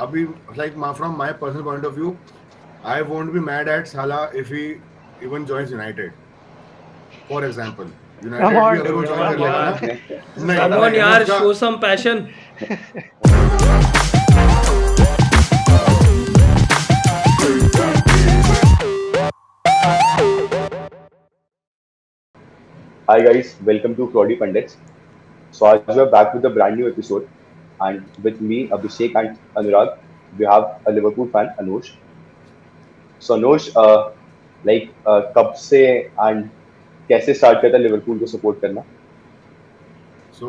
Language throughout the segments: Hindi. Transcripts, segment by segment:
अभी like from my personal point of view, I won't be mad at Salah if he even joins United. For example, Come United भी on, अगर वो dude. join कर Come लेगा ना, on. नहीं कम ऑन नहीं मैं यार, उसका show some passion. Hi guys, welcome to Crowdy Pundits. So as we are back with a brand new episode, and with me Abhishek and Anurag, we have a Liverpool fan Anush. So Anush, कब से and कैसे start किया था लिवरपूल को सपोर्ट करना? सो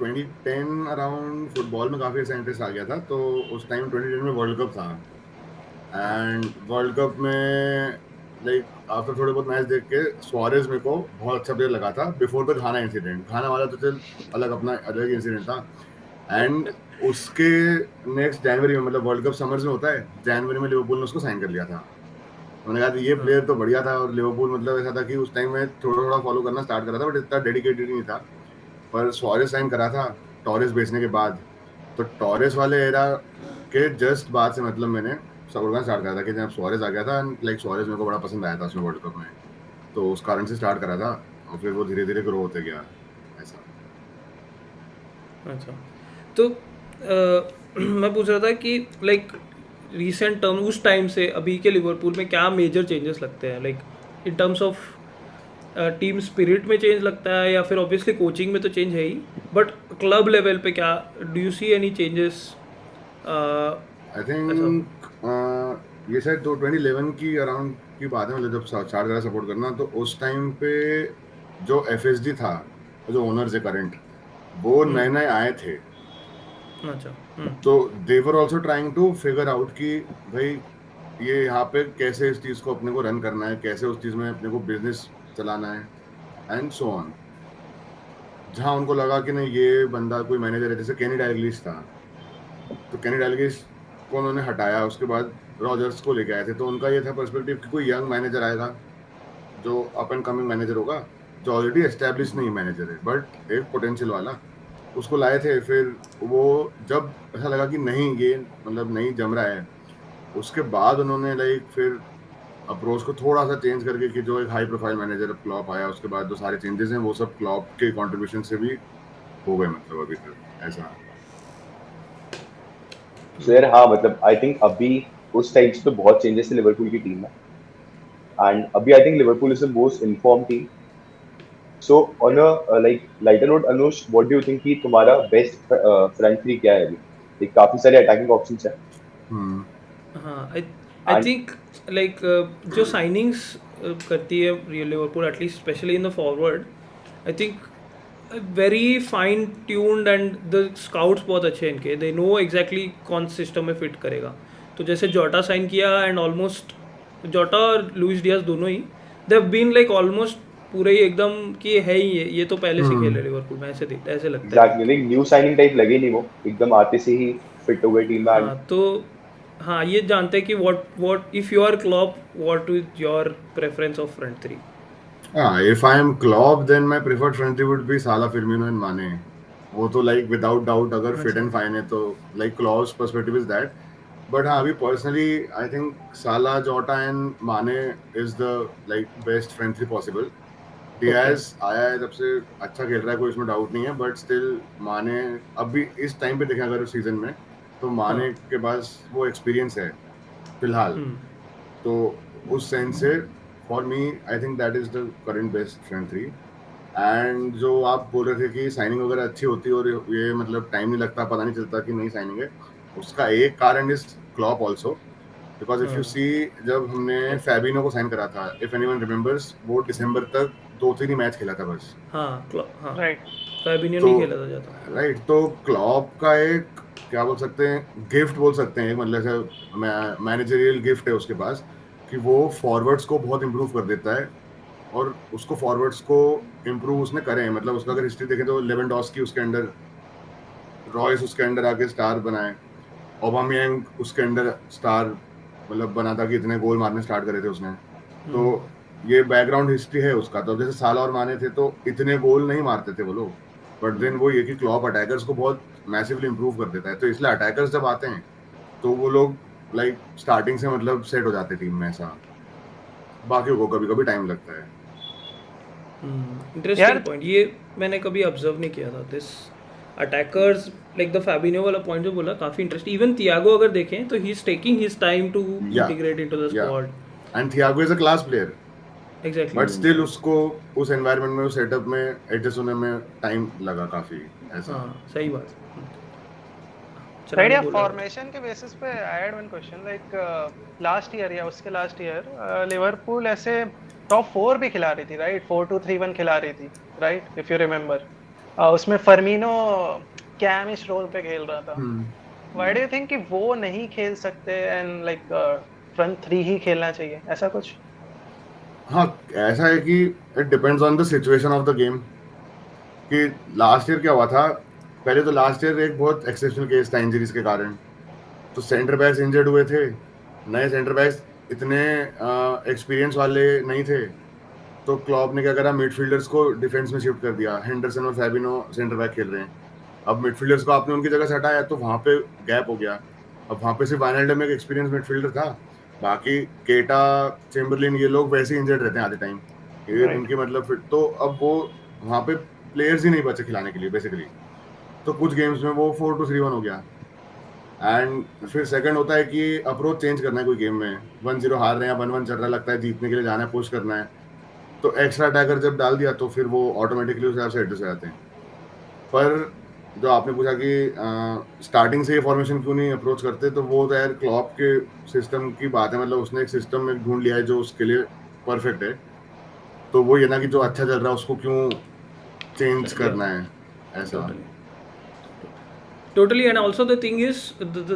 2010 अराउंड फुटबॉल में काफ़ी ऐसा इंटरेस्ट आ गया था, तो उस टाइम 2010 में वर्ल्ड कप था एंड वर्ल्ड कप में लाइक आफ्टर थोड़े बहुत मैच देख के सुआरेज मेरे को बहुत अच्छा प्लेयर लगा था बिफोर द घाना इंसिडेंट। घाना वाला तो चल अलग, अपना अलग इंसिडेंट था एंड उसके नेक्स्ट जनवरी में, मतलब वर्ल्ड कप समर्स में होता है, जनवरी में लिवरपूल ने उसको साइन कर लिया था। मैंने कहा ये प्लेयर तो बढ़िया था, और लिवरपूल मतलब ऐसा था कि उस टाइम में थोड़ा थोड़ा फॉलो करना स्टार्ट करा था, बट इतना डेडिकेटेड नहीं था। पर सुआरेज साइन करा था टॉरेस बेचने के बाद, तो टॉरेस वाले एरा के जस्ट बाद से मतलब मैंने सपोर्ट करना स्टार्ट करा था कि जब सुआरेज आ गया था, लाइक सुआरेज मेरे को बड़ा पसंद आया था उसमें वर्ल्ड कप में, तो उस कारण से स्टार्ट करा था और फिर वो धीरे धीरे ग्रो होते गया ऐसा। अच्छा, तो मैं पूछ रहा था कि लाइक रिसेंट टर्म उस टाइम से अभी के लिवरपूल में क्या मेजर चेंजेस लगते हैं, like in terms of team spirit में चेंज लगता है, या फिर ऑब्वियसली कोचिंग में तो चेंज है ही, बट क्लब लेवल पे क्या do you see any changes? I अच्छा. थिंक ये शायद 2011 की अराउंड की बात है, मतलब जब स्टार्ट करा सपोर्ट करना, तो उस टाइम पे जो एफएसडी था, जो ओनर्स है करंट, वो नए नए आए थे, अच्छा. तो they were also trying to figure out कि भाई ये यहाँ पे कैसे इस चीज को अपने को रन करना है, कैसे उस चीज में अपने को बिजनेस चलाना है एंड सो ऑन। जहाँ उनको लगा कि नहीं ये बंदा कोई मैनेजर है, जैसे केनी डायलिस था, तो केनी डायलिस को उन्होंने हटाया, उसके बाद रॉजर्स को लेके आए थे, तो उनका ये था पर्सपेक्टिव कि कोई यंग मैनेजर आएगा जो अप एंड कमिंग मैनेजर होगा, जो ऑलरेडी एस्टेब्लिश नहीं मैनेजर है बट एक पोटेंशियल वाला, उसको लाए थे। फिर वो जब ऐसा लगा कि नहीं ये मतलब नहीं जम रहा है, उसके बाद उन्होंने लाइक फिर अप्रोच को थोड़ा सा चेंज करके कि जो एक हाई प्रोफाइल मैनेजर क्लॉप आया, उसके बाद जो सारे चेंजेस हैं वो सब क्लॉप के कंट्रीब्यूशन से भी हो गए, मतलब अभी तक ऐसा। So यार हाँ मतलब I think अभी उस टाइम से तो बहुत चेंजेस थे लिवरपूल की टीम में and अभी I think Liverpool is the most informed team. So on a lighter note, Anush, what do you think कि तुम्हारा बेस्ट फ्रंट थ्री क्या है अभी? काफी सारे अटैकिंग ऑप्शंस हैं हम्म हाँ, आई and थिंक लाइक जो साइनिंग्स करती है real Liverpool, at least specially in the forward, I think very fine tuned, and the scouts बहुत अच्छे हैं इनके, दे नो एग्जैक्टली कौन सिस्टम में फिट करेगा. तो जैसे जोटा साइन किया, एंड ऑलमोस्ट जोटा और लुइस डियाज दोनों ही, they have been like almost पूरे ही एकदम कि है ही ये तो पहले से खेल हम्म रहे लिवरपूल में, ऐसे लगता है देख एग्जैक्टली के. न्यू साइनिंग टाइप लगे नहीं वो एकदम आते से ही फिट हो गए टीम में and हाँ, तो हाँ, ये जानते हैं कि what if you are Klopp, what is your preference of front three. If I am Klopp then my preferred front three would be Salah, Firmino and Mane. वो तो लाइक विदाउट डाउट अगर फिट अच्छा. एंड फाइन है तो like Klopp's perspective is that. But हाँ, अभी personally I think Salah, Jota and Mane is the like best front three possible. Okay. Diaz आया है, जब से अच्छा खेल रहा है, कोई इसमें डाउट नहीं है, बट स्टिल माने अभी इस टाइम पे देखें अगर सीजन में, तो हाँ. माने के पास वो एक्सपीरियंस है फिलहाल, तो उस सेंस से for me I think that is the current best front three. And जो आप बोल रहे थे कि साइनिंग वगैरह अच्छी होती है और ये मतलब टाइम नहीं लगता, पता नहीं चलता कि नहीं साइनिंग है, उसका एक कारण is Klopp also. Because if you see, जब हमने फैबिनो को साइन करा था, इफ एनीवन रिमेंबर्स, वो दिसंबर तक 2-3 ही मैच खेला था बस। हाँ, Right. फैबिनियो तो नहीं खेला था ज़्यादा. राइट, तो क्लॉप का एक क्या बोल सकते हैं, गिफ्ट बोल सकते हैं, मतलब से मैनेजरियल गिफ्ट है उसके पास, कि वो फॉरवर्ड्स को बहुत इंप्रूव कर देता है, और उसको फॉरवर्ड्स को इम्प्रूव उसने करे हैं। मतलब उसका अगर हिस्ट्री देखें तो लेवेंडोस्की उसके अंडर, रॉयस उसके अंडर आके स्टार बनाए, ओबामेयांग उसके अंडर स्टार मतलब बना था कि इतने गोल मारने स्टार्ट करे थे उसने। तो ये बैकग्राउंड हिस्ट्री है उसका। तो जैसे साला और माने थे तो इतने गोल नहीं मारते थे वो लोग, बट देन वो ये कि क्लॉप अटैकर्स को बहुत मैसिवली इंप्रूव कर देता है, तो इसलिए अटैकर्स जब आते हैं तो वो लोग लाइक स्टार्टिंग से मतलब सेट हो जाते टीम में ऐसा। बाकियों को कभी कभी टाइम लगता है। इंटरेस्टिंग यार पॉइंट, ये मैंने कभी ऑब्जर्व नहीं किया था दिस अटैकर्स लाइक द फैबिनो वाला पॉइंट जो बोला, काफी इंटरेस्टिंग। इवन थियागो अगर देखें तो he is taking his time to या इंटीग्रेट इनटू द या squad. And Thiago is a class player, exactly. But still उसको उस एनवायरनमेंट में, उस सेटअप में एडजस्ट होने में टाइम लगा काफी ऐसा। हाँ सही बात। राइट, चराग या बोल रहा था। फॉर्मेशन के बेसिस पे I had one question like last year या उसके लास्ट ईयर लिवरपूल ऐसे टॉप 4 भी खिला रही थी, राइट? 4-2-3-1 खिला रही थी, राइट, इफ यू रिमेम्बर। उसमें फर्मिनो कैमिश रोल पे खेल रहा था। व्हाई डू यू थिंक कि वो नहीं खेल सकते एंड लाइक फ्रंट 3 ही खेलना चाहिए, ऐसा कुछ? हाँ, ऐसा है कि it depends on the situation of the game. कि लास्ट ईयर क्या हुआ था, पहले तो लास्ट ईयर एक बहुत एक्सेप्शनल केस था इंजरीज के कारण। तो सेंटर बैक्स इंजर्ड हुए थे, नए सेंटर बैक्स इतने एक्सपीरियंस वाले नहीं थे। तो क्लॉप ने क्या करा, मिडफील्डर्स को डिफेंस में शिफ्ट कर दिया। हेंडरसन और फैबिनो सेंटर बैक खेल रहे हैं। अब मिडफील्डर्स को आपने उनकी जगह से हटाया तो वहां पे गैप हो गया। अब वहां पे सिर्फ वाइनल्डम एक एक्सपीरियंस मिडफील्डर था, बाकी केटा, चेम्बरलिन ये लोग वैसे इंजर्ड रहते हैं आधे टाइम। ये राइट। उनकी मतलब फिट, तो अब वो वहां पे प्लेयर्स ही नहीं बचे खिलाने के लिए बेसिकली। तो कुछ गेम्स में वो 4-2-3-1 हो गया। एंड फिर सेकंड होता है कि अप्रोच चेंज करना है कोई गेम में। 1-0 हार रहे हैं, 1-1 चल रहा है, लगता है जीतने के लिए जाना है, पुश करना है, तो एक्स्ट्रा अटैकर जब डाल दिया तो फिर वो ऑटोमेटिकली उस हिसाब से एडजस्ट हो जाते हैं। पर जो आपने पूछा कि स्टार्टिंग से ये फॉर्मेशन क्यों नहीं अप्रोच करते, तो वो तो यार क्लॉप के सिस्टम की बात है। मतलब उसने एक सिस्टम में ढूंढ लिया है जो उसके लिए परफेक्ट है। तो वो ये ना कि जो अच्छा चल रहा है उसको क्यों चेंज करना है ऐसा। Totally, and also the thing is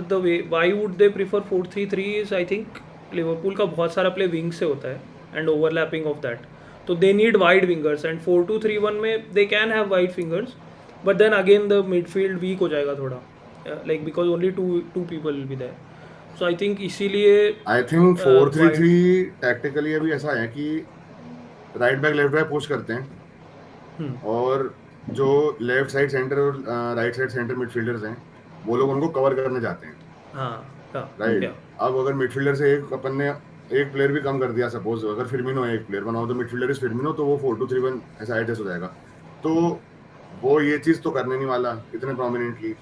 the way why would they prefer 4-3-3 is I think Liverpool का बहुत सारा प्ले विंग से होता है एंड ओवरलैपिंग ऑफ दैट, तो they need wide wingers. And 4-2-3-1 में they can have wide wingers, but then again the midfield weak हो जाएगा थोड़ा, like because only two people will be there. So I think इसीलिए आई थिंक वाइड। 4-3-3 टैक्टिकली अभी ऐसा है कि right back left back push करते हैं, और जो लेफ्ट साइड सेंटर और राइट साइड सेंटर मिडफील्डर्स हैं वो लोग उनको कवर करने जाते हैं, हाँ राइट। अब अगर मिडफील्डर से एक अपन ने एक प्लेयर भी कम कर दिया, सपोज अगर फिर्मिनो है एक player, one of the midfielder is Firmino, तो वो 4-2-3-1 ऐसा एडजस्ट हो जाएगा। तो वो ये चीज तो करने नहीं वाला इतने प्रोमिनेंटली।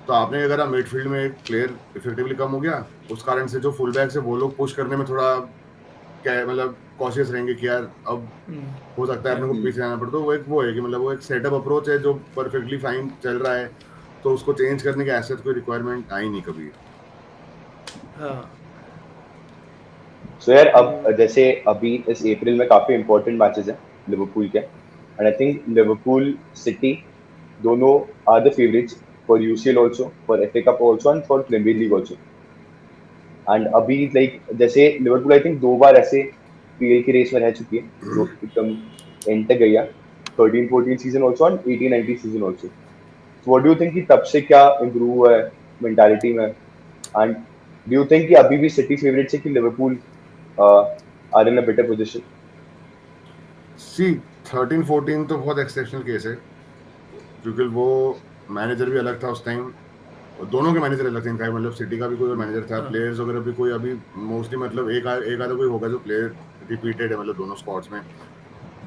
तो आपने अगर आप मिडफील्ड में एक प्लेयर इफेक्टिवली कम हो गया, उस कारण से जो फुल बैक से वो लोग पुश करने में थोड़ा क्या है, मतलब कॉशियस रहेंगे कि यार अब हो सकता है अपने को पीछे आना पड़े। तो वो है कि मतलब वो एक सेटअप अप्रोच है जो परफेक्टली फाइन चल रहा है, तो उसको चेंज करने के ऐसे कोई रिक्वायरमेंट आई नहीं कभी। हाँ सो यार अब जैसे अभी इस अप्रैल में काफी इंपॉर्टेंट मैचेस हैं लिवरपूल के, and I think Liverpool City दोनों are the favourites for UCL also, for FA Cup also and for Premier League also. And अभी लाइक जैसे लिवरपूल आई थिंक 2 बार ऐसे पीएल की रेस में रह चुकी है जो एकदम एंड तक गई है, 13-14 season also and 18-19 season also. So what do you think कि तब से क्या इम्प्रूव हुआ है मेंटालिटी में, एंड डू यू थिंक कि अभी भी सिटी फेवरेट्स है कि Liverpool are in a better position? See 13-14 तो बहुत एक्सेप्शनल केस है, क्योंकि वो मैनेजर भी अलग था उस टाइम, और दोनों के मैनेजर अलग थे इनफैक्ट। मतलब सिटी का भी कोई मैनेजर था, प्लेयर्स वगैरह भी कोई अभी मोस्टली मतलब एक आधा कोई होगा जो प्लेयर रिपीटेड है मतलब दोनों स्क्वाड्स में।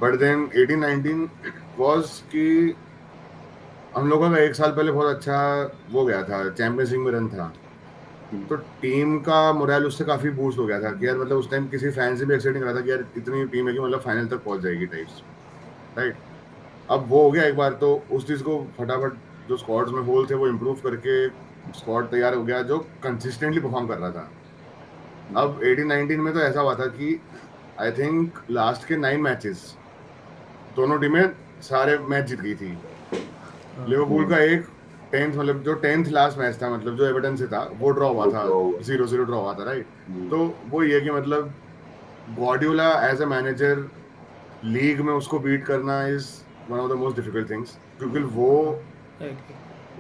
बट देन 18-19 वाज कि हम लोगों का एक साल पहले बहुत अच्छा वो गया था, चैंपियंस लीग में रन था, तो टीम का मोरल उससे काफी बूस्ट हो गया था कि यार मतलब उस टाइम किसी फैन से भी एक्साइटिंग रहा था कि यार इतनी टीम है कि मतलब फाइनल तक पहुंच जाएगी टाइप्स, राइट। अब वो हो गया एक बार, तो उस चीज को फटाफट जो स्क्वाड्स में होल थे वो इम्प्रूव करके स्क्वाड तैयार हो गया जो कंसिस्टेंटली परफॉर्म कर रहा था। अब 18-19 में तो ऐसा हुआ था कि आई थिंक लास्ट के 9 मैचेस दोनों टीमें सारे मैच जीत गई थी। लिवरपूल का एक 10th मतलब जो 10th लास्ट मैच था, मतलब जो एवर्टन से था, वो ड्रॉ हुआ था, 0-0 ड्रॉ हुआ था, राइट। तो वो ये कि मतलब Guardiola as a manager league में उसको बीट करना is one of the most difficult things, क्योंकि वो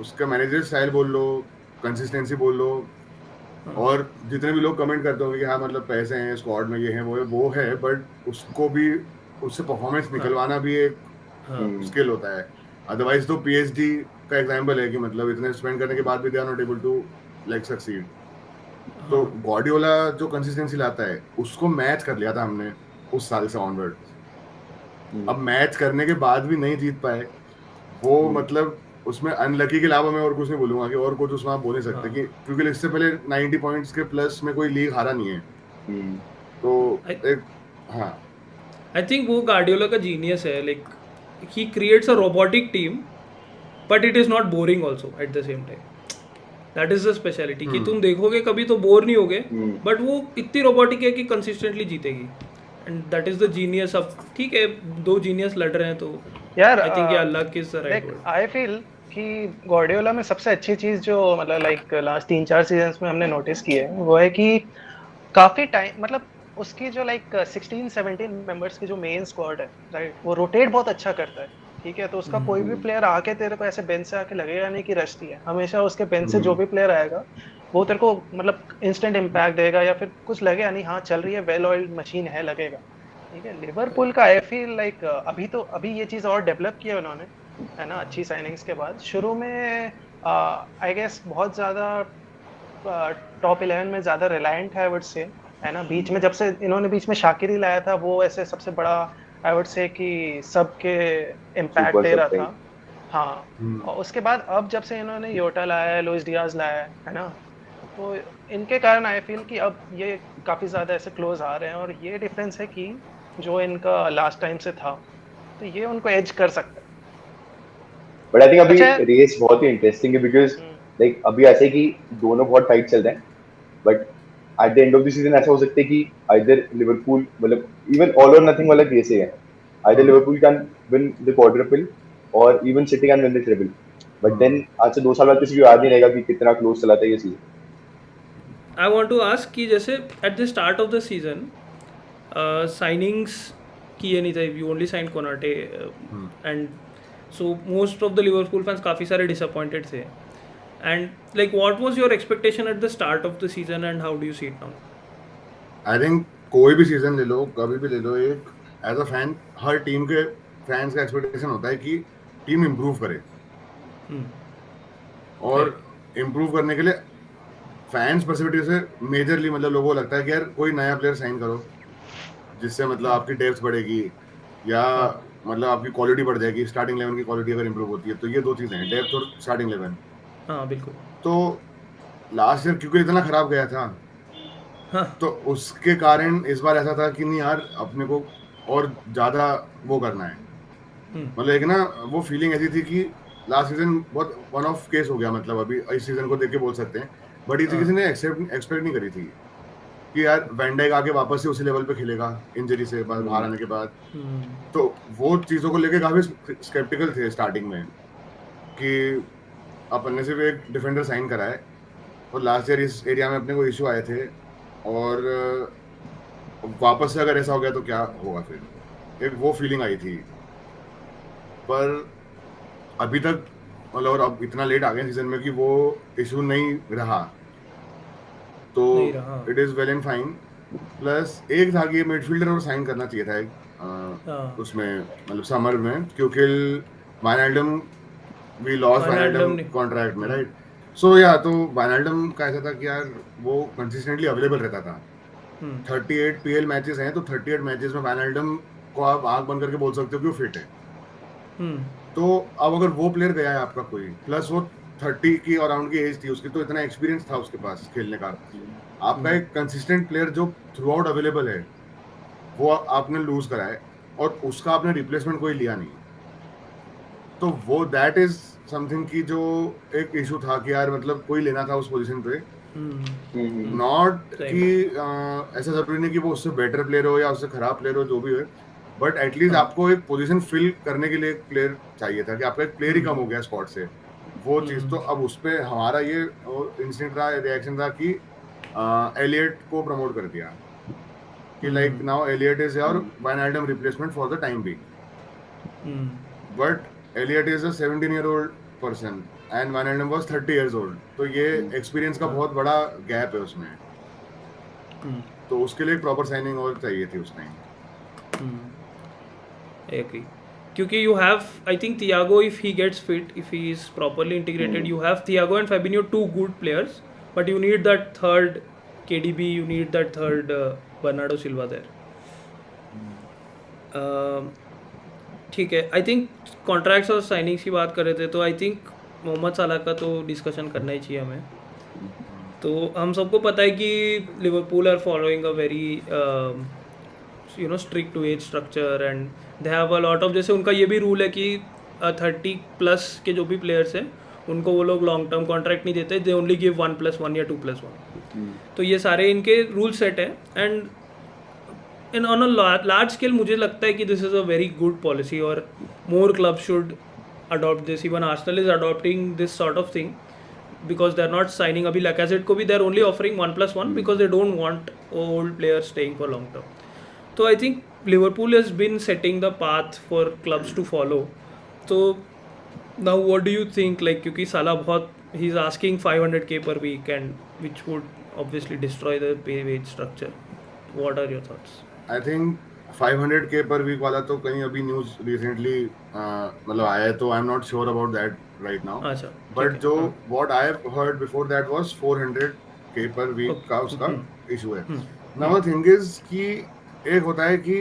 उसका मैनेजर स्टाइल बोल लो, कंसिस्टेंसी बोल लो, और जितने भी लोग कमेंट करते होंगे कि हाँ मतलब पैसे हैं स्क्वाड में, ये है वो है, बट उसको भी उससे परफॉर्मेंस निकलवाना भी एक स्किल होता है। अदरवाइज तो पीएचडी का एग्जांपल है कि मतलब इतने स्पेंड करने के बाद भी they are not able to like succeed. तो हाँ गार्डियोला जो कंसिस्टेंसी लाता है उसको मैच कर लिया था हमने उस साल से ऑनवर्ड। अब मैच करने के बाद भी नहीं जीत पाए, वो मतलब उसमें अनलकी के अलावा मैं और कुछ नहीं बोलूंगा कि और कुछ उसमें आप बोल नहीं सकते हाँ कि क्योंकि इससे पहले 90 पॉइंट्स के प्लस में कोई लीग हारा नहीं है। तो आई एक हाँ आई थिंक वो गार्डियोला का जीनियस है, like he creates a robotic team but it is not boring also at the same time. That is the speciality कि तुम देखोगे कभी तो बोर नहीं होगे, बट वो इतनी रोबोटिक है कि कंसिस्टेंटली जीतेगी, and that is the genius. अब ठीक है, दो जीनियस लड़ रहे हैं तो यार आई थिंक ये luck is the right like word. I feel कि गार्डियोला में सबसे अच्छी चीज जो मतलब लाइक लास्ट 3-4 सीजन्स में हमने नोटिस की है वो है कि काफी टाइम मतलब उसकी जो लाइक 16-17 मेंबर्स की जो मेन स्क्वाड है राइट, वो रोटेट बहुत अच्छा करता है। ठीक है, तो उसका कोई भी प्लेयर आके तेरे को ऐसे बेंच से आके लगेगा नहीं कि रस्टी है, हमेशा उसके बेंच से जो भी प्लेयर आएगा वो तेरे को मतलब इंस्टेंट इम्पैक्ट देगा, या फिर कुछ लगेगा नहीं हाँ चल रही है, वेल ऑयल्ड मशीन है लगेगा। ठीक है, लिवरपूल का आई फील लाइक अभी ये चीज और डेवलप किया उन्होंने, है ना, अच्छी साइनिंग्स के बाद। शुरू में आई गेस बहुत ज्यादा टॉप 11 में ज्यादा रिलायंट है आई वुड से, है ना। बीच में जब से इन्होंने बीच में शाकिरी लाया था वो ऐसे सबसे बड़ा आई वुड से कि सबके इम्पैक्ट सुपर दे सब रहा था। हाँ, और उसके बाद अब जब से इन्होंने योटा लाया है, लुइस डियाज लाया है ना, तो इनके कारण आई फील कि अब ये काफी ज्यादा ऐसे क्लोज आ रहे हैं, और ये डिफरेंस है कि जो इनका लास्ट टाइम से था, तो ये उनको एज कर सकता है। बट आई थिंक अभी अच्छा। रेस बहुत ही इंटरेस्टिंग है बिकॉज हम्म, लाइक अभी ऐसे है कि दोनों बहुत टाइट चल रहे हैं, but at the end of the season ऐसा हो सकता है कि आइदर लिवरपूल मतलब इवन ऑल और नथिंग वाला केस है, either Liverpool can win the quadruple or even City can win the triple, but then आज से 2 साल बाद किसी को याद नहीं रहेगा कि कितना क्लोज चला था ये season. I want to ask कि जैसे at the start of the season signings किए नहीं थे, you only sign Konate, and so most of the Liverpool fans काफ़ी सारे डिसअपॉइंटेड थे, and like what was your expectation at the start of the season and how do you see it now? I think कोई भी सीजन ले लो, कभी भी ले लो, एक एज अ फैन हर टीम के फैंस का एक्सपेक्टेशन होता है कि टीम इम्प्रूव करे, और राइट। इम्प्रूव करने के लिए फैंस पर्सपेक्टिव से मेजरली मतलब लोगों को लगता है कि यार कोई नया प्लेयर साइन करो जिससे मतलब आपकी डेप्थ बढ़ेगी, या हाँ मतलब आपकी क्वालिटी बढ़ जाएगी, स्टार्टिंग 11 की क्वालिटी अगर इंप्रूव होती है तो ये दो चीजें हैं, डेप्थ और स्टार्टिंग 11। हाँ बिल्कुल। तो लास्ट ईयर क्योंकि इतना खराब गया था, हाँ तो उसके कारण इस बार ऐसा था कि नहीं यार अपने को और ज्यादा वो करना है। मतलब एक ना वो फीलिंग ऐसी थी कि लास्ट सीजन बहुत वन ऑफ केस हो गया, मतलब अभी इस सीजन को देख के बोल सकते हैं, बट ये किसी हाँ। ने एक्सपेक्ट नहीं करी थी कि यार वैन डाइक आके वापस से उसी लेवल पे खेलेगा इंजरी से बाहर आने के बाद। तो वो चीजों को लेके काफी स्केप्टिकल थे स्टार्टिंग में कि अपन ने सिर्फ एक डिफेंडर साइन करा है, और लास्ट ईयर इस एरिया में अपने को इश्यू आए थे, और वापस से अगर ऐसा हो गया तो क्या होगा फिर, एक वो फीलिंग आई थी। पर अभी तक मतलब, और अब इतना लेट आ गए सीजन में कि वो इशू नहीं रहा, तो नहीं रहा। It is well and fine. Plus एक था कि मिडफील्डर और साइन करना चाहिए था एक हाँ उसमें मतलब समर में, क्योंकि वाइनल्डम वी लॉस्ट वाइनल्डम वाइनल्डम ने। कॉन्ट्रैक्ट में, राइट। सो या तो वाइनल्डम का ऐसा था कि यार वो कंसिस्टेंटली अवेलेबल रहता था। 38 पीएल मैचेस हैं, तो 38 मैचेस में वाइनल्डम को आप आंख बंद करके बोल सकते हो कि वो फिट है। तो अब अगर वो प्लेयर गया है आपका कोई, प्लस वो 30 की अराउंड की एज थी उसकी, तो इतना एक्सपीरियंस था उसके पास खेलने का, आपका एक कंसिस्टेंट प्लेयर जो थ्रू आउट अवेलेबल है वो आपने लूज करा है, और उसका आपने रिप्लेसमेंट कोई लिया नहीं। तो वो दैट इज समथिंग की जो एक इशू था कि यार मतलब कोई लेना था उस पोजीशन पे, नॉट सही कि में। ऐसा जरूरी नहीं कि वो उससे बेटर प्लेयर हो या उससे खराब प्लेयर हो, जो भी हो, बट एटलीस्ट हाँ। आपको एक पोजीशन फिल करने के लिए एक प्लेयर चाहिए था, कि आपका एक प्लेयर ही कम हो गया स्क्वाड से, वो चीज। तो अब उस पे हमारा ये इंस्टेंट रहा, रिएक्शन था कि एलियट को प्रमोट कर दिया कि like now Elliott is your Wijnaldum replacement for the time being, but Elliott is a 17-year-old person and Wijnaldum was 30 years old, तो ये एक्सपीरियंस का बहुत बड़ा गैप है उसमें, तो उसके लिए एक प्रॉपर साइनिंग और चाहिए थी उस टाइम। एग्री, क्योंकि you have I think Thiago, if he gets fit, if he is properly integrated, you have Thiago and Fabinho, two good players, but you need that third KDB, you need that third Bernardo Silva there. ठीक है, आई थिंक कॉन्ट्रैक्ट्स और साइनिंग्स की बात कर रहे थे, तो आई थिंक मोहम्मद साला का तो डिस्कशन करना ही चाहिए हमें. तो हम सबको पता है कि Liverpool are following a very strict wage structure and they have a lot of, जैसे उनका ये भी रूल है कि 30+ के जो भी प्लेयर्स हैं उनको वो लोग लॉन्ग टर्म कॉन्ट्रैक्ट नहीं देते, दे ओनली गिव 1+1 या 2+1. तो ये सारे इनके रूल सेट है. And on a large scale मुझे लगता है कि this is a very good policy और more club should adopt this. Even Arsenal is adopting this sort of thing because they're not signing अभी Lacazette को भी they're only offering 1+1 because they don't want old players staying for long term. So I think Liverpool has been setting the path for clubs to follow. So now what do you think, like क्योंकि साला बहुत he's asking 500k per week and which would obviously destroy the pay wage structure. What are your thoughts? I think 500k per week वाला तो कहीं अभी न्यूज़ रिसेंटली मतलब आया है, तो I am not sure about that right now. अच्छा, बट जो what I have heard before that was 400k per week का उसका इशू है. Now the thing is कि एक होता है कि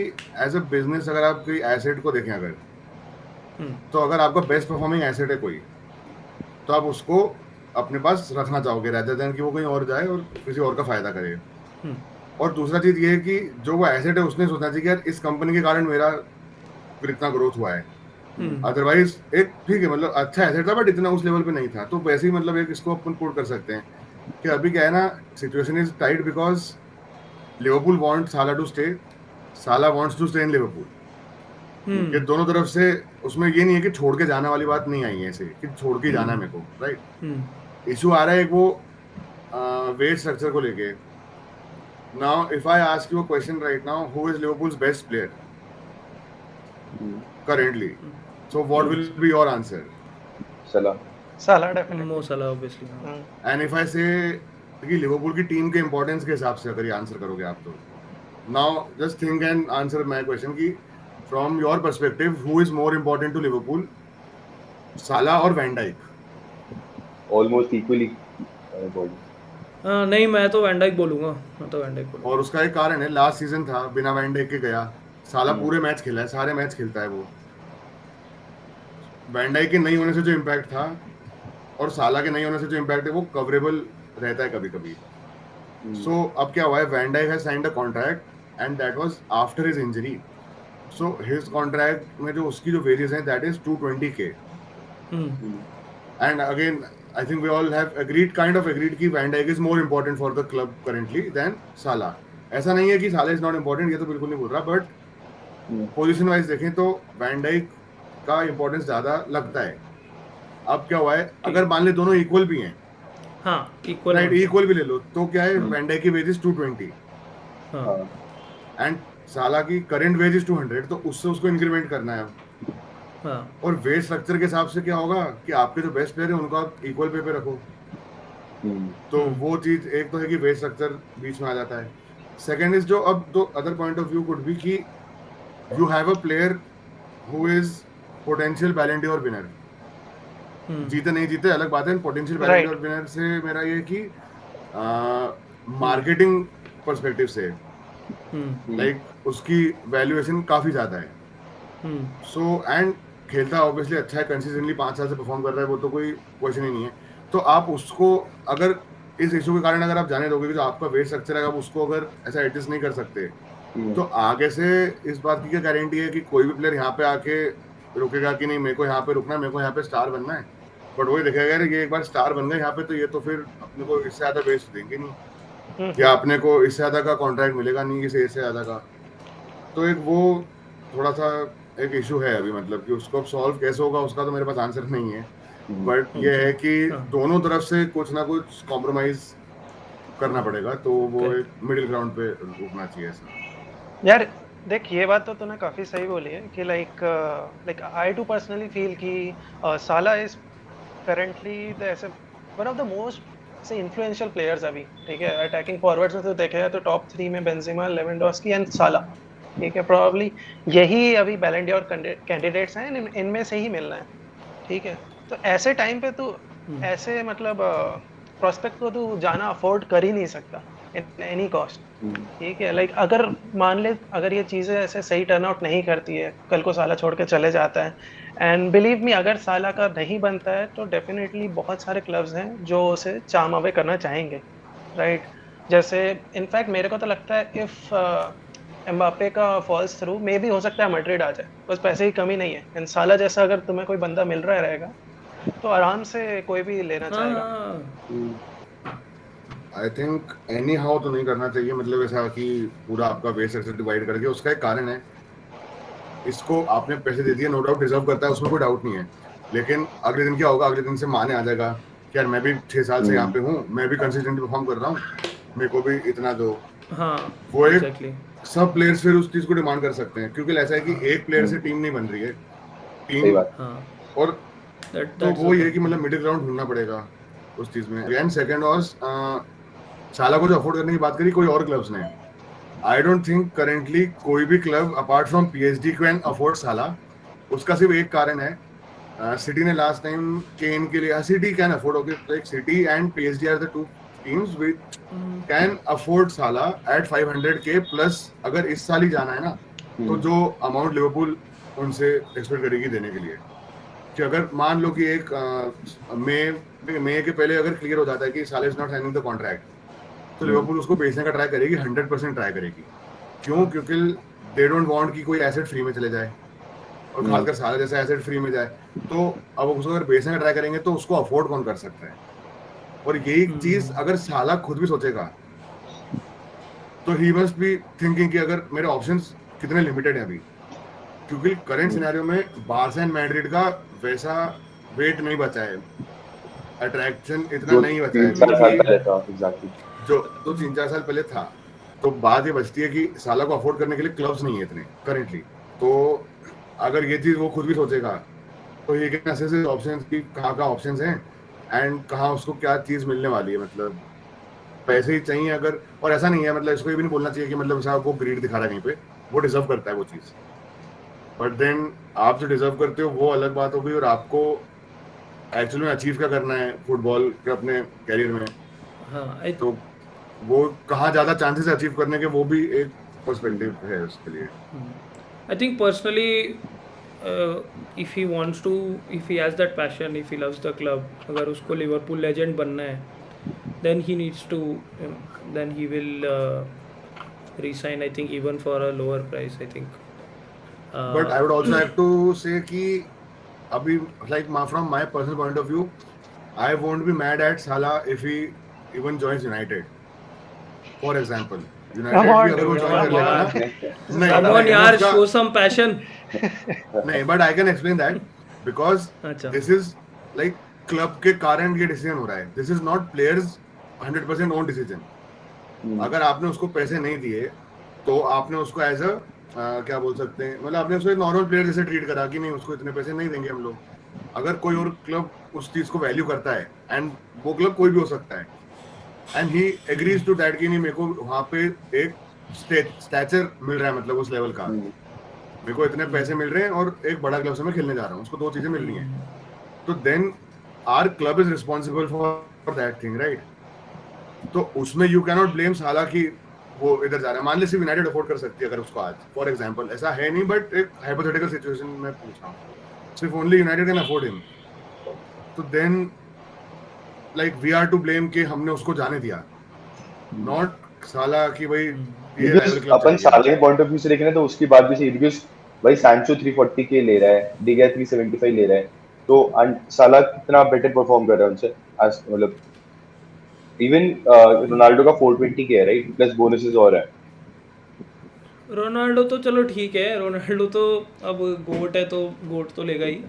एज अ बिजनेस अगर आप कोई एसेट को देखें अगर, तो अगर आपका बेस्ट परफॉर्मिंग एसेट है कोई, तो आप उसको अपने पास रखना चाहोगे rather than कि वो कहीं और जाए और किसी और का फायदा करे. और दूसरा चीज ये है कि जो वो एसेट है उसने सोचना चाहिए कि यार इस कंपनी के कारण मेरा फिर इतना ग्रोथ हुआ है. अदरवाइज एक ठीक है मतलब अच्छा एसेट था बट इतना उस लेवल पे नहीं था. तो वैसे ही मतलब एक इसको अपन पुट कर सकते हैं कि अभी क्या है ना, situation is tight because Liverpool want Salah to stay, Salah wants to stay in Liverpool. ये दोनों तरफ से उसमें ये नहीं है कि छोड़ के जाने वाली बात नहीं आई है ऐसे कि छोड़ के जाना है मेरे को, राइट. इशू आ रहा है एक वो वेज स्ट्रक्चर को लेके. Now, if I ask you a question right now, who is Liverpool's best player currently? So, what will be your answer? Salah definitely. Mo Salah obviously. And if I say कि लिवरपूल की टीम के इम्पोर्टेंस के हिसाब से अगर ये आंसर करोगे आप, तो now just think and answer my question कि from your perspective, who is more important to Liverpool, Salah और van Dijk? Almost equally important. नहीं, मैं तो वैन डाइक बोलूँगा. और उसका एक कारण है, लास्ट सीजन था बिना वैन डाइक के गया, साला पूरे मैच खेला है, सारे मैच खेलता है वो. वैन डाइक के नहीं होने से जो इम्पैक्ट था और साला के नहीं होने से जो इम्पैक्ट है वो कवरेबल रहता है कभी कभी. सो अब क्या हुआ है, van Dijk has signed a contract and that was after his injury. So his contract में जो उसकी जो वेजेस हैं that is 220k. And again I think we all have kind of agreed कि Van Dijk is more important for the club currently than Salah. ऐसा नहीं है कि Salah is not important, ये तो बिल्कुल नहीं बोल रहा, but पोजीशन वाइज देखें तो Van Dijk का इम्पोर्टेंस ज़्यादा लगता है. अब क्या हुआ है, अगर मान ले दोनों इक्वल भी हैं, हाँ इक्वल, राइट, इक्वल भी ले लो, तो क्या है, Van Dijk की वेजेस 220 एंड Salah की करंट वेज इज 200, तो उससे उसको इंक्रीमेंट करना है. और वेज स्ट्रक्चर के हिसाब से क्या होगा कि आपके जो बेस्ट प्लेयर है उनको आप इक्वल पे रखो. तो वो चीज एक तो है कि वेज स्ट्रक्चर बीच में आ जाता है. सेकंड इज जो अब तो other point of view could be कि you have a player who is potential Ballon d'Or winner. जीते नहीं जीते अलग बात है, पोटेंशियल बैलन डॉर विनर से मेरा ये कि मार्केटिंग पर्सपेक्टिव से लाइक उसकी वैल्यूएशन काफी ज्यादा है. सो एंड खेलता ऑब्वियसली अच्छा है, कंसिस्टेंटली 5 साल से परफॉर्म कर रहा है, वो तो कोई क्वेश्चन ही नहीं है. तो आप उसको अगर इस इशू के कारण अगर आप जाने दोगे कि जो आपका वेट स्ट्रक्चर है आप उसको अगर ऐसा एडजस्ट नहीं कर सकते, तो आगे से इस बात की क्या गारंटी है कि कोई भी प्लेयर यहाँ पे आके रुकेगा कि नहीं मेरे को यहाँ पे रुकना है, मेरे को यहाँ पे स्टार बनना है. बट वही देखेगा यार ये एक बार स्टार बन गए यहाँ पे, तो ये तो फिर अपने को इससे ज़्यादा बेस्ट देंगे नहीं, या अपने को इससे ज़्यादा का कॉन्ट्रैक्ट मिलेगा नहीं इससे ज़्यादा का. तो एक वो थोड़ा सा एक इशू है अभी, मतलब कि उसको अब सॉल्व कैसे होगा उसका तो मेरे पास आंसर नहीं है. बट ये है कि दोनों तरफ से कुछ ना कुछ कॉम्प्रोमाइज करना पड़ेगा, तो वो एक मिडिल ग्राउंड पे रुकना चाहिए ऐसा. यार देख, ये बात तो तूने काफ़ी सही बोली है कि like I too personally feel कि साला इज करेंटली द ऐसे वन ऑफ द मोस्ट से इन्फ्लुएंशियल प्लेयर्स अभी. ठीक है, अटैकिंग फॉरवर्ड्स में तो देखेगा तो टॉप 3 में बेंजेमा, लेवेंडोस्की एंड साला. ठीक है, प्रॉब्ली यही अभी बैलन डॉर कैंडिडेट्स हैं, इनमें से ही मिलना है. ठीक है, तो ऐसे टाइम पे तू ऐसे मतलब प्रोस्पेक्ट को तू जाना अफोर्ड कर ही नहीं सकता. In any cost. ठीक है, लाइक अगर ये चीज़ें ऐसे सही टर्न आउट नहीं करती है, कल को साला छोड़ के चले जाता है, एंड बिलीव मी अगर साला का नहीं बनता है तो डेफिनेटली बहुत सारे क्लब्स हैं जो उसे चार्म अवे करना चाहेंगे, राइट? जैसे इनफैक्ट मेरे को तो लगता है इफ एम्बापे का फॉल्स थ्रू मे भी हो सकता है मैड्रिड आ जाए, बस पैसे की कमी नहीं है। एंड साला जैसा अगर तुम्हें कोई बंदा मिल रहा रहेगा तो आराम से कोई भी लेना चाहेगा। हाँ आई थिंक एनी हाउ तो नहीं करना चाहिए, मतलब ऐसा कि पूरा आपका वेस्ट ऐसे डिवाइड करके। उसका एक कारण है, इसको आपने पैसे दे दिए, नो डाउट डिजर्व करता है, उसमें कोई डाउट नहीं है। लेकिन अगले दिन क्या होगा, अगले दिन से माने आ जाएगा कि यार मैं भी 6 साल से यहाँ पे हूँ, मैं भी कंसिस्टेंट परफॉर्म कर रहा हूँ, मेरे को भी इतना दो। हाँ वो एक एग्जैक्टली सब प्लेयर्स फिर उस चीज को डिमांड कर सकते हैं, क्योंकि ऐसा है कि एक प्लेयर से टीम नहीं बन रही है, सही टीम बात। हाँ और that तो that's वो the ये कि point. मतलब मिडिल ग्राउंड ढूंढना पड़ेगा उस चीज में। एंड सेकंड वाज साला को जो अफोर्ड करने की बात करी कोई और क्लब्स ने, आई डोंट थिंक करेंटली कोई भी club apart from PSG can afford साला। उसका सिर्फ एक कारण है, सिटी ने लास्ट टाइम केन के लिए, City can afford, okay, like City and PSG are the two teams which can afford Salah at 500K plus. अगर इस साल ही जाना है ना, तो जो अमाउंट लिवरपूल उनसे एक्सपेक्ट करेगी देने के लिए, कि अगर मान लो कि एक मई के पहले अगर क्लियर हो जाता है कि Salah is not signing the contract, तो लिवरपूल उसको बेचने का ट्राई करेगी, 100% ट्राई करेगी। क्यों? क्योंकि दे डोंट वांट कि कोई एसेट फ्री में चले जाए, और खासकर साला जैसा एसेट फ्री में जाए। तो अब उसको अगर बेचने का ट्राई करेंगे तो उसको अफोर्ड कौन कर सकता है? और यही चीज अगर साला खुद भी सोचेगा तो ही मस्ट बी थिंकिंग कि अगर मेरे ऑप्शंस कितने लिमिटेड हैं अभी, क्योंकि करंट सिनेरियो में बार्सा एंड मैड्रिड का वैसा वेट नहीं बचा है, अट्रैक्शन इतना नहीं बचा है 3-4 साल कि पहले था एग्जैक्टली। जो 3-4 साल पहले था। तो बात ये बचती है कि साला को अफोर्ड करने के लिए क्लब्स नहीं है इतने करेंटली। तो अगर ये चीज वो खुद भी सोचेगा तो ये कैन असेस ऑप्शंस की कहाँ का ऑप्शंस हैं एंड कहाँ उसको क्या चीज मिलने वाली है। मतलब पैसे ही चाहिए अगर, और ऐसा नहीं है, मतलब इसको ये भी नहीं बोलना चाहिए कि मतलब साहब वो ग्रीड दिखा रहा है कहीं पे, वो डिजर्व करता है वो चीज, बट देन आप जो डिजर्व करते हो वो अलग बात होगी, और आपको एक्चुअली में अचीव क्या करना है फुटबॉल के अपने कैरियर में, हाँ तो वो कहाँ ज्यादा चांसेस अचीव करने के, वो भी एक पर्सपेक्टिव है उसके लिए। I think personally, if he wants to, if he has that passion, if he loves the club, अगर उसको लिवरपूल लेजेंड बनना है, then he needs to, then he will resign. I think even for a lower price. I think. But I would also have to say कि अभी like from my personal point of view, I won't be mad at Salah if he even joins United for example. United भी अगर वो ज्वाइन कर लेगा ना, नहीं Come on यार, उसका- show some passion. नहीं, but I can explain that because अच्छा। दिस इज लाइक क्लब के कारण ये डिसीजन हो रहा है, this is not players 100% own decision. अगर आपने उसको पैसे नहीं दिए तो आपने उसको एज अ क्या बोल सकते हैं, मतलब आपने उसको एक नॉर्मल प्लेयर जैसे ट्रीट करा कि नहीं उसको इतने पैसे नहीं देंगे हम लोग। अगर कोई और क्लब उस चीज को वैल्यू करता है, एंड वो क्लब कोई भी हो सकता है, and he agrees to that कि नहीं मेरे को वहाँ पे एक स्टैचर मिल रहा है, मतलब उस लेवल का मेरे को इतने पैसे मिल रहे हैं और एक बड़ा क्लब से मैं खेलने जा रहा हूँ, उसको दो चीजें मिलनी है, तो then our club is responsible for that thing, right? तो उसमें यू कैन नॉट ब्लेम साला कि वो इधर जा रहा है। मान ले सिर्फ यूनाइटेड अफोर्ड कर सकती है अगर उसको आज, फॉर एग्जांपल, ऐसा है नहीं बट एक हाइपोथेटिकल सिचुएशन में पूछ रहा हूँ, सिर्फ only United can afford him, तो then like we are to blame कि हमने उसको जाने दिया, नॉट साला कि भाई ये rival club अपन चला साले गया। के पॉइंट ऑफ व्यू से देखें ना तो उसकी बात भी सही है, बिकॉज भाई सैंचो 340K ले रहा है, डिगिया 375 ले रहा है, तो साला कितना बेटर परफॉर्म कर रहा है उनसे, मतलब इवन रोनाल्डो का 420K है, राइट, प्लस बोनसेस और है। रोनाल्डो तो चलो ठीक है, रोनाल्डो तो अब गोट है तो गोट तो लेगा ही,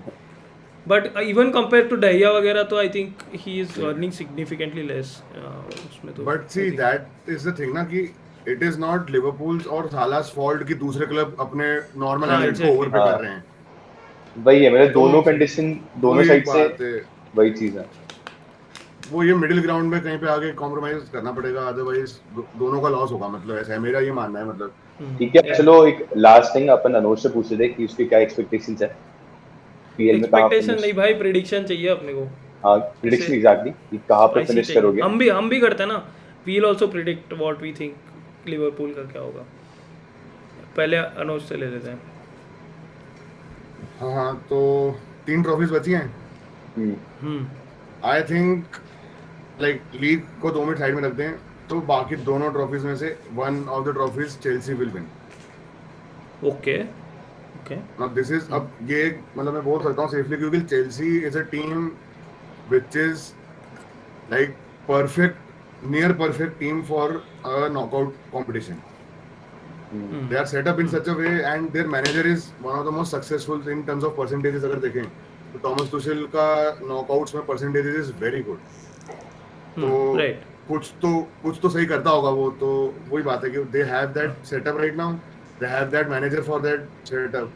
बट इवन कंपेयर टू डहिया वगैरह तो I think he is earning significantly less उसमें तो। But see that is the thing ना कि इट इज नॉट लिवरपूल्स और सालास फॉल्ट कि दूसरे क्लब अपने नॉर्मल हाँ, एसेट्स को exactly. ओवरपे कर रहे हैं। वही है, मतलब तो दोनों कंडीशन दोनों वही साइड से बात है, वही चीज है। वो ये मिडिल ग्राउंड में कहीं पे आगे कॉम्प्रोमाइज करना पड़ेगा, अदरवाइज दोनों का लॉस होगा, मतलब ऐसा है, मेरा ये मानना है। मतलब ठीक है, चलो एक लास्ट थिंग अपन अनुज से पूछ रहे थे कि उसके क्या एक्सपेक्टेशंस है पीएल में, कहां एक्सपेक्टेशन नहीं भाई, प्रिडिक्शन चाहिए अपने को। हां प्रेडिक्शन एग्जैक्टली कि कहां पे Spicy फिनिश चाहिए। करोगे। हम भी करते हैं ना, we'll also predict what we think Liverpool का क्या होगा. पहले अनुज से ले लेते हैं. हाँ, तो 3 ट्रॉफीज बची हैं. आई थिंक लाइक लीग को 2 मिनट साइड में रखते हैं, तो बाकी दोनों ट्रॉफीज में से one of the trophies Chelsea will win. Okay. Now this is, अब ये मतलब मैं बोल सकता हूँ सेफली, क्योंकि Chelsea is a team which is like perfect, near perfect team for a knockout competition. They are set up in such a way, and their manager is one of the most successful in terms of percentages. अगर देखें तो टॉमस तुशेल का नॉकआउट्स में परसेंटेजेस इज वेरी गुड. तो कुछ तो सही करता होगा वो. तो वही बात है कि they have that setup right now, they have that manager for that setup.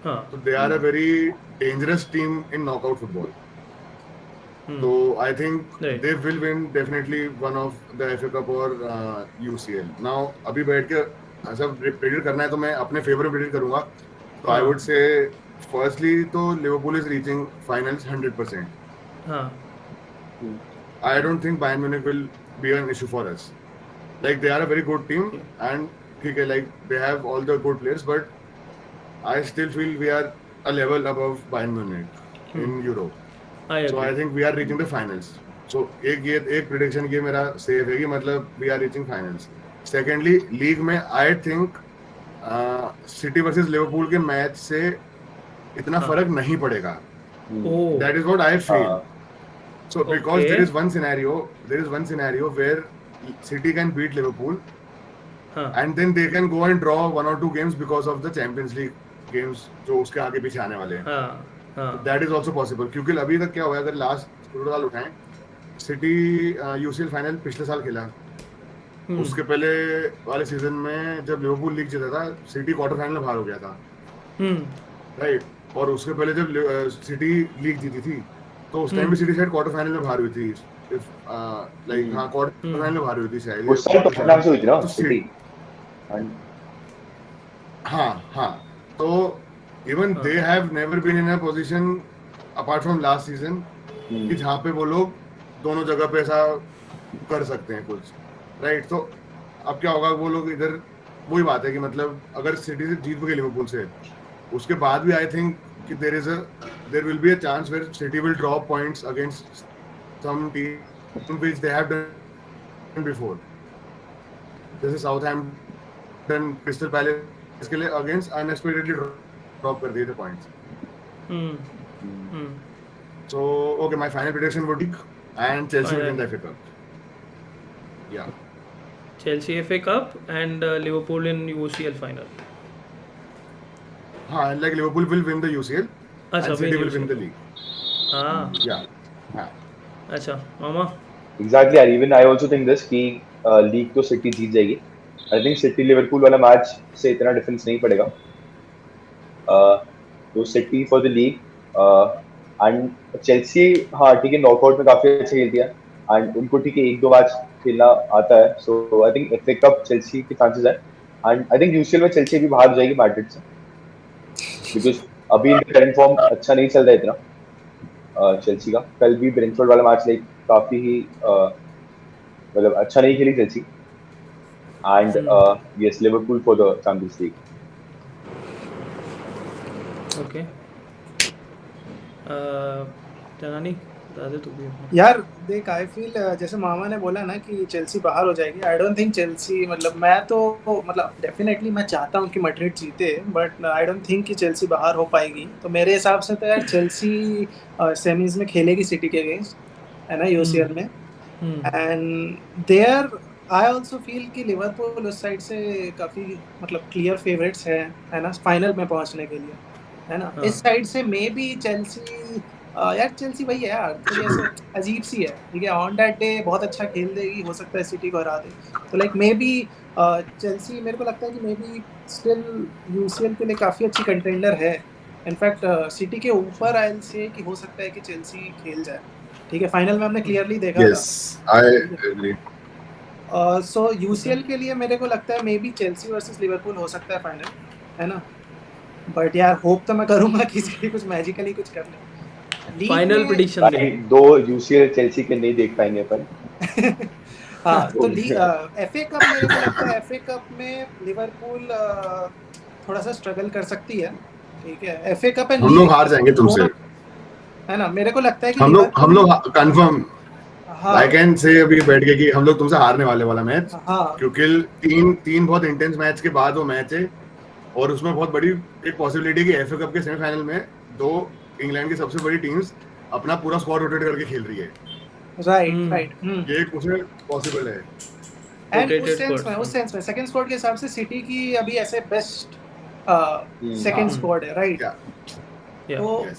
तो they are a very dangerous team in knockout football. So I think they will win definitely one of the FA Cup or UCL. Now अभी बैठ के ऐसा प्रेडिक्ट करना है तो मैं अपने फेवर में प्रेडिक्ट करूंगा. तो I would say firstly तो Liverpool is reaching finals 100%. I don't think Bayern Munich will be an issue for us. Like they are a very good team and ठीक है, like they have all the good players, but I still feel we are a level above Bayern Munich in Europe. So I think we are reaching the finals. So एक prediction ये मेरा safe है कि मतलब we are reaching finals. Secondly, league में I think City versus Liverpool के मैच से इतना फर्क नहीं पड़ेगा. That is what I feel. So because there is one scenario where City can beat Liverpool, and then they can go and draw 1 or 2 games because of the Champions League games जो उसके आगे पीछे आने वाले हैं. दैट इज ऑल्सो पॉसिबल, क्योंकि अभी तक क्या हुआ है, अगर लास्ट साल उठाएं, सिटी यूसीएल फाइनल पिछले साल खेला. उसके पहले वाले सीजन में जब लिवरपूल लीग जीता था, सिटी क्वार्टर फाइनल में बाहर हो गया था. राइट. और उसके पहले जब सिटी लीग जीती थी तो उस टाइम भी सिटी शायद क्वार्टर फाइनल में बाहर हुई थी. लाइक हाँ, क्वार्टर फाइनल में बाहर हुई थी शायद. उस साल टॉटनहम से हुई थी ना सिटी. हाँ. तो even they have never been in a position apart from last season कि जहाँ पे वो लोग दोनों जगह पे ऐसा कर सकते हैं कुछ. राइट. तो अब क्या होगा, वो लोग इधर वही बात है कि मतलब अगर सिटी से जीत गई लिवरपूल से, उसके बाद भी आई थिंक कि there will be a chance where City will drop points against some team which they have done before. जैसे साउथहैम्पटन, क्रिस्टल पैलेस के लिए अगेंस्ट अनएक्सपेक्टेडली ड्रॉप कर दिए थे points. So okay, my final prediction would be and Chelsea will win the FA Cup. Yeah. Chelsea FA Cup and Liverpool in UCL final. हाँ, like Liverpool will win the UCL and City will win the league. Yeah. अच्छा मामा. Exactly यार, even I also think this कि लीग तो सिटी जीत जाएगी. I think सिटी लिवरपूल वाला मैच से इतना डिफरेंस नहीं पड़ेगा. तो city for the league and Chelsea हाँ ठीक है, नॉकआउट में काफी अच्छा खेलती है एंड उनको ठीक है 1-2 मैच खेलना आता है. So I think FA Cup Chelsea के चांसेस है एंड आई थिंक यूसीएल में चेल्सी भी बाहर जाएगी मैड्रिड से, बिकॉज अभी इनका करंट फॉर्म अच्छा नहीं चल रहा है इतना चेल्सी का. कल भी ब्रेंटफोर्ड वाला मैच लाइक काफी ही मतलब अच्छा नहीं खेली Chelsea and yes Liverpool for the champions league. Okay. जनानी बता दे तू भी. यार देख, आई फील जैसे मामा ने बोला ना कि चेल्सी बाहर हो जाएगी. आई डोंट थिंक चेल्सी, मतलब मैं तो मतलब डेफिनेटली मैं चाहता हूँ कि मैड्रिड जीते, बट आई डोंट थिंक कि चेल्सी बाहर हो पाएगी. तो मेरे हिसाब से तो यार चेल्सी सेमीज में खेलेगी सिटी के अगेंस्ट, है ना, यूसीएल में. And there I also feel कि लिवरपूल उस साइड से काफ़ी मतलब क्लियर फेवरेट्स है ना, फाइनल में पहुँचने के लिए, है ना. इस साइड से मे बी चेल्सी, यार चेल्सी वही है यार, थोड़ी ऐसे अजीब सी है. ठीक है, ऑन दैट डे बहुत अच्छा खेल देगी, हो सकता है सिटी को हरा दे. तो लाइक मे बी चेल्सी, मेरे को लगता है कि मे बी स्टिल यूसीएल के लिए काफ़ी अच्छी कंटेंडर है. इनफैक्ट सिटी के ऊपर आई विल से कि हो सकता है कि चेल्सी खेल जाए. ठीक है, फाइनल में हमने क्लियरली देखा था. Yes, I agree. So UCL के लिए मेरे को लगता है may be Chelsea versus Liverpool हो सकता है फाइनल, है ना. बट यार होप तो मैं करूंगा कि सिटी कुछ मैजिकली कुछ कर ले. फाइनल प्रेडिक्शन दो यूसीएल चेल्सी के नहीं देख पाएंगे अपन. हाँ तो FA कप मेरे को लगता है FA कप में लिवरपूल थोड़ा सा स्ट्रगल कर सकती है, ठीक है। FA कप एंड हम लोग हार जाएंगे तुमसे, है ना, मेरे को लगता है कि हम लिवरपूल लोग कंफर्म हाँ आई कैन से अभी बैठ के कि हम लोग तुमसे हारने वाला मैच, हाँ क्योंकि तीन बहुत इंटेंस मैच के बाद वो मैच है, और उसमें बहुत बड़ी एक पॉसिबिलिटी कि FA कप के सेमीफाइनल में दो इंग्लैंड की सबसे बड़ी टीम्स अपना पूरा स्क्वाड रोटेट करके खेल रही है। राइट ये एक उसमें पॉसिबल है। एंड Rotated उस सेंस में सेकंड स्क्वाड के हिसाब से सिटी की अभी ऐसे बेस्ट सेकंड हाँ। स्क्वाड है, राइट। Yeah. तो Yes.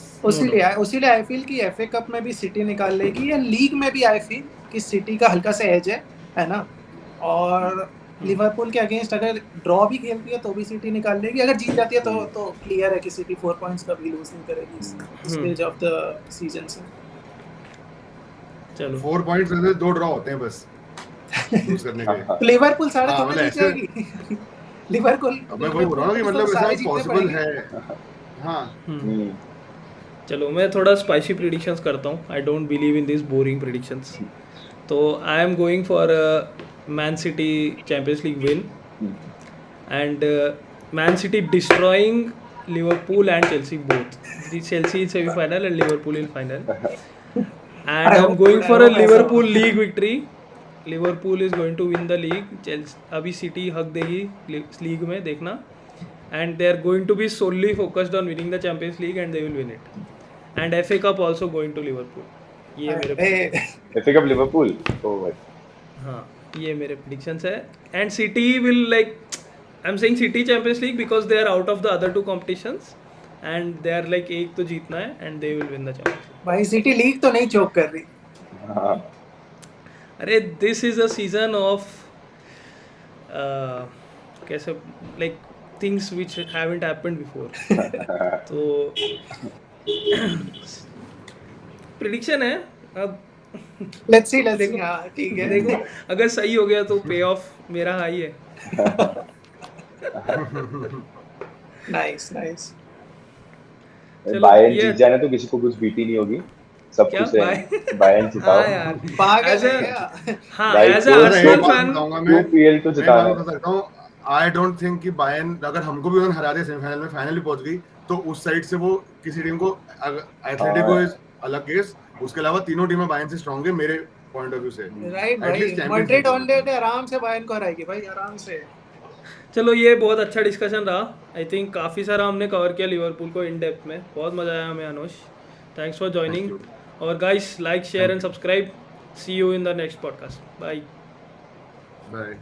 उसीलिए आई फील कि FA कप में भी सिटी निकाल लेगी, या लीग में भी आई फील कि सिटी का हल्का सा एज है ना। और लिवरपूल के अगेंस्ट अगर ड्रॉ भी खेलती है तो भी सिटी निकाल लेगी, अगर जीत जाती है तो क्लियर है कि सिटी 4 पॉइंट्स का भी लूज नहीं करेगी इस स्टेज ऑफ द सीजन से। चलो 4 पॉइंट्स में से 2 ड्रॉ होते हैं बस लूज करने के। तो लिवरपूल सारे हाँ, थोड़ा मतलब जीत जाएगी। लिवरपूल अब मैं वही बोल रहा हूँ कि मतलब सारे ऐसा जीतने पॉसिबल पड़ेंगे। है। हाँ चलो मैं थोड़ा स्पाइसी प्रिडिक्शंस करता हूँ. I don't believe in this boring predictions. तो I am going for Man City Champions League win and Man City destroying Liverpool and Chelsea both. Chelsea in semi-final and Liverpool in final. And I'm going for a Liverpool league victory. Liverpool is going to win the league. Chelsea अभी City हक देगी लीग में, देखना. And they are going to be solely focused on winning the Champions League and they will win it. And FA Cup also going to Liverpool. ये मेरे FA Cup Liverpool. Oh my. हाँ ये मेरे predictions है. And City will like I'm saying City Champions League because they are out of the other two competitions and they are like एक तो जीतना है and they will win the Champions League. भाई सिटी लीग तो नहीं चोक कर रही. अरे this is a season of कैसे like things which haven't happened before. तो prediction है अब. Let's see हाँ ठीक है. देखो अगर सही हो गया तो पे ऑफ मेरा हाई है. नाइस. बायर्न जीत जाए ना तो किसी को कुछ बीटी नहीं होगी, सब क्या? कुछ है. बायर्न जिताओ. हाँ यार. पागल है क्या? हाँ भाई, एज अ क्यों आर्सेनल नहीं? फैन क्यों PL तो जिता मैं है. बता सकता हूँ, आई डोंट थिंक कि बायर्न अगर हमको भी उन्होंने हरा दिया सेमीफाइनल में, फाइनली पहुंच गई, तो उस साइड से वो किसी टीम को, एथलेटिको इज अलग केस, उसके अलावा तीनों टीमें बायर्न से स्ट्रांग है मेरे पॉइंट ऑफ व्यू से. राइट At least भाई. Champions Madrid League on that आराम से बायर्न को हराएगी भाई, आराम से. चलो ये बहुत अच्छा डिस्कशन रहा. आई थिंक काफ़ी सारा हमने कवर किया लिवरपूल को इन डेप्थ में. बहुत मज़ा आया हमें अनुष. Thanks for joining. और guys like share and subscribe. See you in the next podcast. Bye. Bye.